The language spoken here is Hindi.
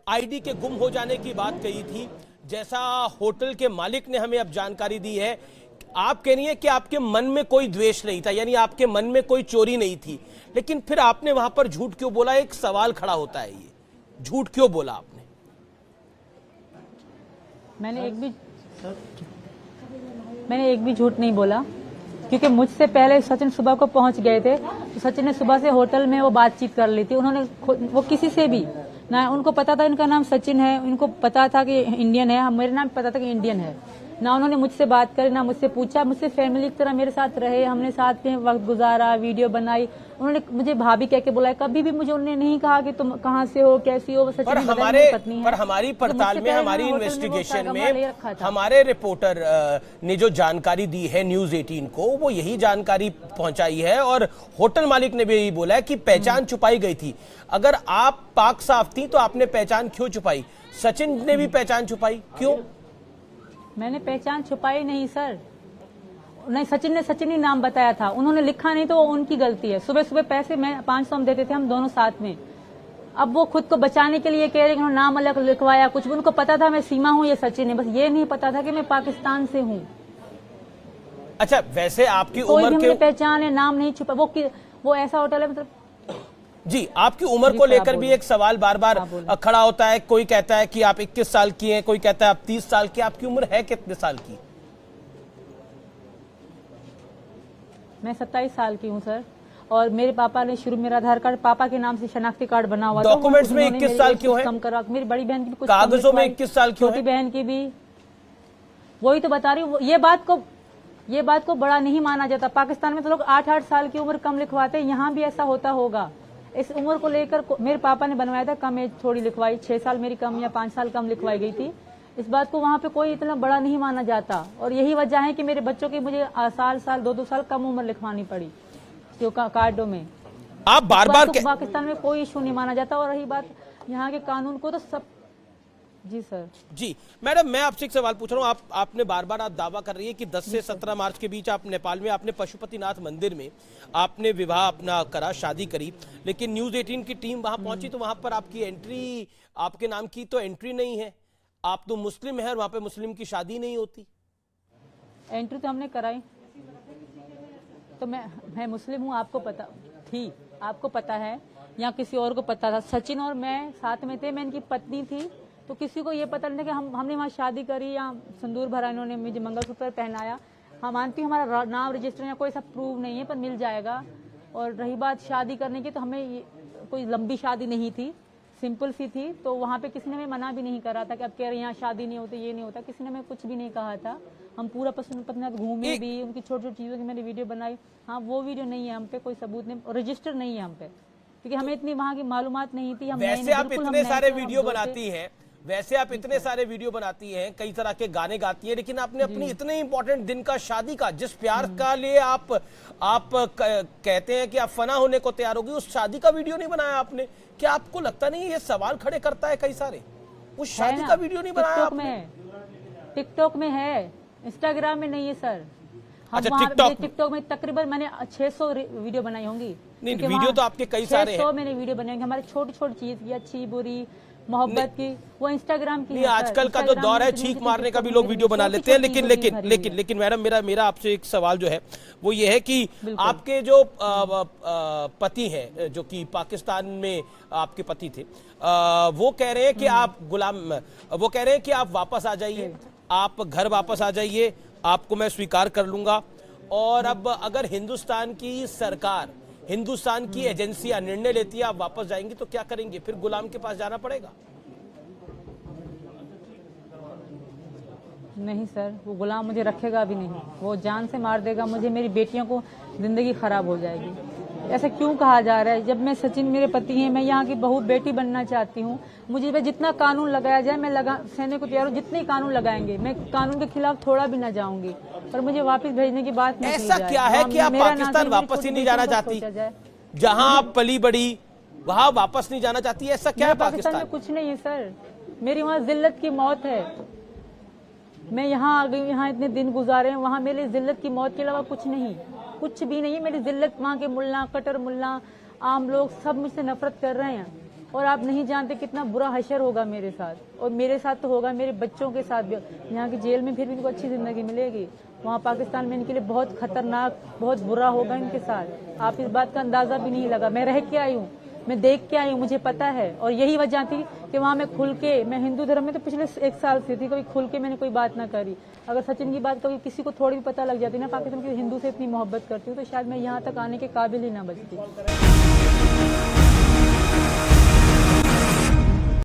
आईडी के गुम हो जाने की बात कही थी, जैसा होटल के मालिक ने हमें अब जानकारी दी है। आप कह रही हैं कि आपके मन में कोई द्वेष नहीं था, यानी आपके मन में कोई चोरी नहीं थी, लेकिन फिर आपने वहां पर झूठ क्यों बोला? एक सवाल खड़ा होता है, ये झूठ क्यों बोला आपने? मैंने एक भी झूठ नहीं बोला, क्योंकि मुझसे पहले सचिन सुबह को पहुंच गए थे। तो सचिन ने सुबह से होटल में वो बातचीत कर ली थी। उन्होंने वो किसी से भी ना, उनको पता था इनका नाम सचिन है, उनको पता था कि इंडियन है, मेरे नाम पता था कि इंडियन है। ना उन्होंने मुझसे बात करी, ना मुझसे पूछा, मुझसे फैमिली की तरह मेरे साथ रहे, हमने साथ में वक्त गुजारा, वीडियो बनाई। उन्होंने मुझे भाभी कह के बुलाया, कभी भी मुझे उन्होंने नहीं कहा कि तुम कहाँ से हो, कैसी हो। पर हमारी पड़ताल में, हमारी इन्वेस्टिगेशन में हमारे रिपोर्टर ने जो जानकारी दी है न्यूज़ 18 को, वो यही जानकारी पहुंचाई है, और होटल मालिक ने भी यही बोला है कि पहचान छुपाई गई थी। अगर आप पाक साफ थी तो आपने पहचान क्यों छुपाई? सचिन ने भी पहचान छुपाई, क्यों? मैंने पहचान छुपाई नहीं सर, नहीं, सचिन ने सचिन ही नाम बताया था, उन्होंने लिखा नहीं तो वो उनकी गलती है। सुबह सुबह पैसे मैं 500 हम देते थे, हम दोनों साथ में। अब वो खुद को बचाने के लिए कह रहे हैं कि उन्होंने नाम अलग लिखवाया कुछ। उनको पता था मैं सीमा हूँ, ये सचिन है, बस ये नहीं पता था कि मैं पाकिस्तान से हूँ। अच्छा, वैसे आपकी कोई उम्र के पहचान है, नाम नहीं छुपा। वो ऐसा होटल है, मतलब जी, आपकी उम्र को लेकर भी एक सवाल बार बार खड़ा होता है। कोई कहता है कि आप 21 साल की हैं, कोई कहता है आप 30 साल की। आपकी उम्र है कितने साल की? मैं 27 साल की हूँ सर, और मेरे पापा ने शुरू मेरा आधार कार्ड पापा के नाम से शनाख्ती कार्ड बना हुआ था। डॉक्यूमेंट्स में 21 साल क्यों है? कम करा, मेरी बड़ी बहन की भी कुछ कागजों में 21 साल क्यों है? छोटी बहन की भी, वही तो बता रही हूँ। ये बात को बड़ा नहीं माना जाता। पाकिस्तान में तो लोग 8-8 साल की उम्र कम लिखवाते हैं, यहाँ भी ऐसा होता होगा। इस उम्र को लेकर मेरे पापा ने बनवाया था, कम एज थोड़ी लिखवाई, 6 साल मेरी कम या 5 साल कम लिखवाई गई थी। इस बात को वहाँ पे कोई इतना बड़ा नहीं माना जाता, और यही वजह है कि मेरे बच्चों की मुझे साल 2-2 साल कम उम्र लिखवानी पड़ी जो कार्डों में। आप बार बार पाकिस्तान में कोई इशू नहीं माना जाता। और रही बात यहाँ के कानून को, तो सब जी सर। जी मैडम, मैं आपसे एक सवाल पूछ रहा हूँ। आपने बार बार आप दावा कर रही है कि 10 से 17 मार्च के बीच आप नेपाल में आपने पशुपतिनाथ मंदिर में आपने विवाह अपना करा, शादी करी, लेकिन न्यूज़ 18 की टीम वहां पहुंची तो वहां पर आपकी एंट्री, आपके नाम की तो एंट्री नहीं है। आप तो मुस्लिम है और वहां पे मुस्लिम की शादी नहीं होती। एंट्री तो हमने कराई, तो मैं मुस्लिम हूँ, आपको पता थी, आपको पता है, या किसी और को पता था? सचिन और मैं साथ में थे, मैं इनकी पत्नी थी, तो किसी को ये पता नहीं था कि हमने वहाँ शादी करी या सिंदूर भरा, इन्होंने मुझे मंगलसूत्र पहनाया। हाँ मानती हूँ, हमारा नाम रजिस्टर या कोई सब प्रूव नहीं है, पर मिल जाएगा। और रही बात शादी करने की, तो हमें कोई लंबी शादी नहीं थी, सिंपल सी थी। तो वहाँ पे किसी ने हमें मना भी नहीं करा था कि अब कह रहे यहाँ शादी नहीं होती, ये नहीं होता, किसी ने हमें कुछ भी नहीं कहा था। हम पूरा पशुपतिनाथ घूमे भी, उनकी छोटी छोटी चीज़ों की मैंने वीडियो बनाई। हाँ, वो वीडियो नहीं है हम पे, कोई सबूत नहीं, रजिस्टर नहीं है हम पे, क्योंकि हमें इतनी वहाँ की मालूमात नहीं थी। वैसे आप इतने सारे वीडियो बनाती हैं, वैसे आप इतने सारे वीडियो बनाती हैं, कई तरह के गाने गाती हैं, लेकिन आपने अपनी इतने इंपॉर्टेंट दिन का, शादी का, जिस प्यार का लिए आप कहते हैं कि आप फना होने को तैयार होगी, उस शादी का वीडियो नहीं बनाया आपने? क्या आपको लगता नहीं ये सवाल खड़े करता है कई सारे? उस शादी का वीडियो नहीं बनाया आपने? टिकटॉक में है, इंस्टाग्राम में नहीं है सर। अच्छा, टिकटॉक में तकरीबन मैंने 600 वीडियो बनाई होंगी। नहीं, वीडियो तो आपके कई सारे हैं। 600 मैंने वीडियो बनाई होंगी, हमारी छोटी छोटी चीज की, अच्छी बुरी मोहब्बत की, वो इंस्टाग्राम की। नहीं, आजकल का जो दौर है छींक मारने का भी लोग वीडियो बना लेते हैं, लेकिन मैडम, मेरा आपसे एक सवाल जो है वो ये है कि आपके जो पति हैं, जो कि पाकिस्तान में आपके पति थे, वो कह रहे हैं कि आप वो कह रहे हैं कि आप वापस आ जाइए, आप घर वापस आ जाइए, आपको मैं स्वीकार कर लूंगा। और अब अगर हिंदुस्तान की सरकार, हिंदुस्तान की एजेंसियां निर्णय लेती है आप वापस जाएंगे, तो क्या करेंगे? फिर गुलाम के पास जाना पड़ेगा? नहीं सर, वो गुलाम मुझे रखेगा भी नहीं, वो जान से मार देगा मुझे, मेरी बेटियों को जिंदगी खराब हो जाएगी। ऐसा क्यों कहा जा रहा है? जब मैं सचिन मेरे पति हैं, मैं यहाँ की बहू बेटी बनना चाहती हूँ, मुझे जितना कानून लगाया जाए मैं सहने को तैयार हूँ। जितने कानून लगाएंगे, मैं कानून के खिलाफ थोड़ा भी ना जाऊंगी, पर मुझे वापस भेजने की बात नहीं। ऐसा क्या है कि आप पाकिस्तान वापस ही नहीं जाना चाहती? जहां आप पली बड़ी वहां वापस नहीं जाना चाहती? ऐसा क्या है पाकिस्तान में? कुछ नहीं है सर, मेरी वहाँ जिल्लत की मौत है। मैं यहाँ आ गई, यहाँ इतने दिन गुजारे हैं, वहाँ मेरी जिल्लत की मौत के अलावा कुछ नहीं, कुछ भी नहीं है। मेरी जिल्लत, वहाँ के मुल्ला, कटर मुल्ला, आम लोग सब मुझसे नफरत कर रहे हैं। और आप नहीं जानते कितना बुरा हशर होगा मेरे साथ, और मेरे साथ तो होगा, मेरे बच्चों के साथ भी। यहाँ की जेल में फिर भी इनको अच्छी जिंदगी मिलेगी, वहाँ पाकिस्तान में इनके लिए बहुत खतरनाक, बहुत बुरा होगा इनके साथ। आप इस बात का अंदाजा भी नहीं लगा। मैं रह के आई हूँ, मैं देख के आई हूँ, मुझे पता है। और यही वजह थी कि वहाँ मैं खुल के, मैं हिंदू धर्म में तो पिछले 1 साल से थी, कभी खुल के मैंने कोई बात ना करी। अगर सचिन की बात कभी किसी को थोड़ी भी पता लग जाती ना, पाकिस्तान की हिंदू से इतनी मोहब्बत करती हूँ, तो शायद मैं यहाँ तक आने के काबिल ही ना बचती।